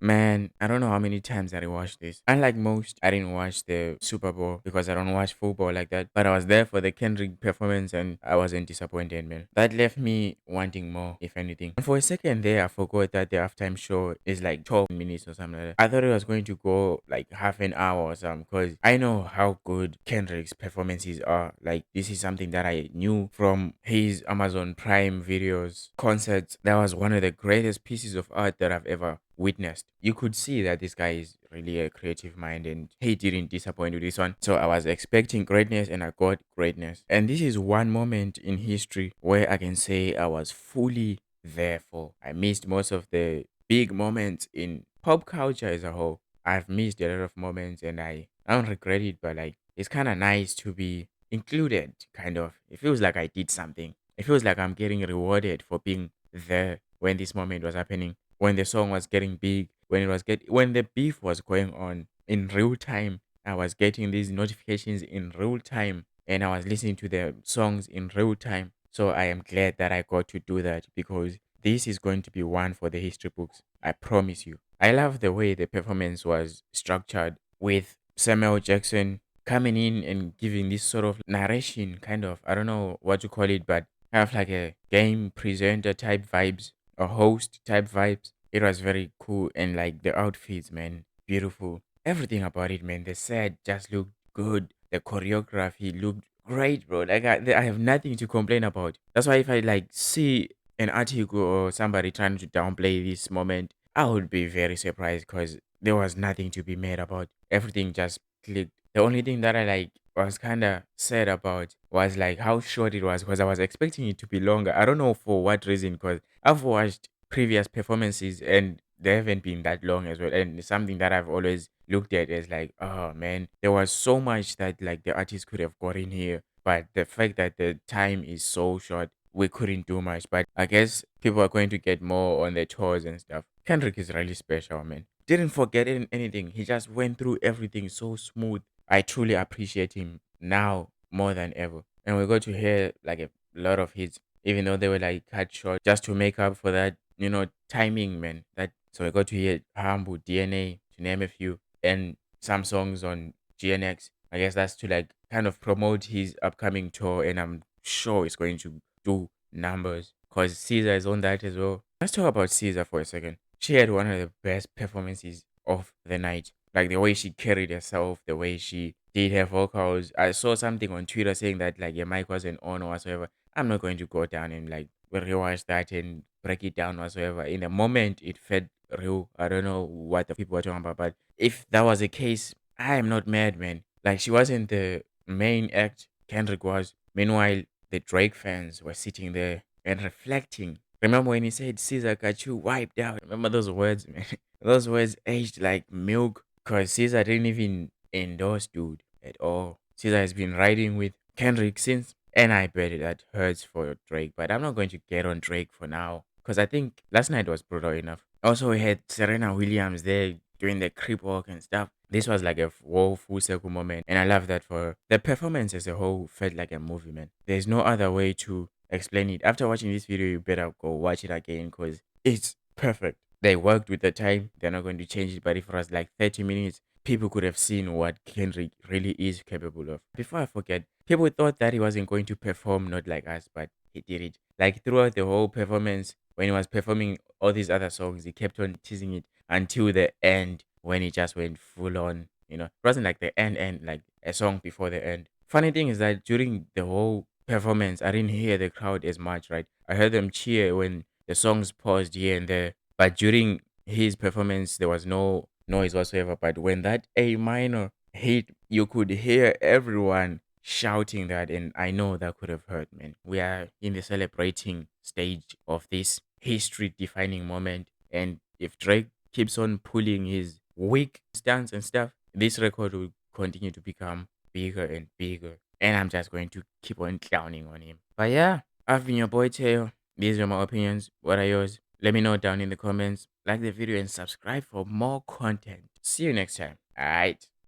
Man, I don't know how many times I watched this. Unlike most, I didn't watch the Super Bowl because I don't watch football like that. But I was there for the Kendrick performance and I wasn't disappointed, man. That left me wanting more, if anything. And for a second there, I forgot that the halftime show is like 12 minutes or something like that. I thought it was going to go like half an hour or something because I know how good Kendrick's performances are. Like, this is something that I knew from his Amazon Prime videos, concerts. That was one of the greatest pieces of art that I've ever witnessed. You could see that this guy is really a creative mind and he didn't disappoint with this one. So I was expecting greatness and I got greatness. And this is one moment in history where I can say I was fully there for. I missed most of the big moments in pop culture as a whole. I've missed a lot of moments and I don't regret it, but like it's kind of nice to be included, kind of. It feels like I did something. It feels like I'm getting rewarded for being there when this moment was happening, when the song was getting big, when the beef was going on in real time. I was getting these notifications in real time and I was listening to the songs in real time. So I am glad that I got to do that because this is going to be one for the history books. I promise you. I love the way the performance was structured with Samuel Jackson coming in and giving this sort of narration, kind of. I don't know what to call it, but kind of like a game presenter type vibes, a host type vibes. It was very cool and like the outfits, man, beautiful. Everything about it, man. The set just looked good. The choreography looked great, bro. Like I have nothing to complain about. That's why if I like see an article or somebody trying to downplay this moment, I would be very surprised because there was nothing to be made about. Everything just clicked. The only thing that I like was kind of sad about was like how short it was because I was expecting it to be longer. I don't know for what reason because I've watched previous performances and they haven't been that long as well. And it's something that I've always looked at as like, oh man, there was so much that like the artist could have got in here. But the fact that the time is so short, we couldn't do much. But I guess people are going to get more on their tours and stuff. Kendrick is really special, man. Didn't forget anything. He just went through everything so smooth. I truly appreciate him now more than ever. And we got to hear like a lot of hits, even though they were like cut short, just to make up for that, timing, man. That so we got to hear Humble, DNA, to name a few, and some songs on GNX. I guess that's to like kind of promote his upcoming tour, and I'm sure it's going to do numbers because Caesar is on that as well. Let's talk about Caesar for a second. She had one of the best performances of the night. Like the way she carried herself, the way she did her vocals. I saw something on Twitter saying that like your mic wasn't on or whatsoever. I'm not going to go down and like rewatch that and break it down whatsoever. In the moment, it felt real. I don't know what the people were talking about, but if that was the case, I am not mad, man. Like she wasn't the main act. Kendrick was. Meanwhile, the Drake fans were sitting there and reflecting. Remember when he said Caesar got you wiped out? Remember those words, man? Those words aged like milk. Cause Caesar didn't even endorse dude at all. Caesar has been riding with Kendrick since, and I bet that hurts for Drake. But I'm not going to get on Drake for now, cause I think last night was brutal enough. Also, we had Serena Williams there doing the creep walk and stuff. This was like a whole full circle moment, and I love that for her. The performance as a whole felt like a movie, man. There's no other way to explain it. After watching this video, you better go watch it again, cause it's perfect. They worked with the time. They're not going to change it. But if it was like 30 minutes, people could have seen what Kendrick really is capable of. Before I forget, people thought that he wasn't going to perform Not Like Us, but he did it. Like throughout the whole performance, when he was performing all these other songs, he kept on teasing it until the end when he just went full on. It wasn't like the end, like a song before the end. Funny thing is that during the whole performance, I didn't hear the crowd as much, right? I heard them cheer when the songs paused here and there, but during his performance, there was no noise whatsoever. But when that A minor hit, you could hear everyone shouting that. And I know that could have hurt, man. We are in the celebrating stage of this history defining moment. And if Drake keeps on pulling his weak stance and stuff, this record will continue to become bigger and bigger. And I'm just going to keep on clowning on him. But yeah, I've been your boy Teo. These are my opinions. What are yours? Let me know down in the comments. Like the video and subscribe for more content. See you next time. Alright.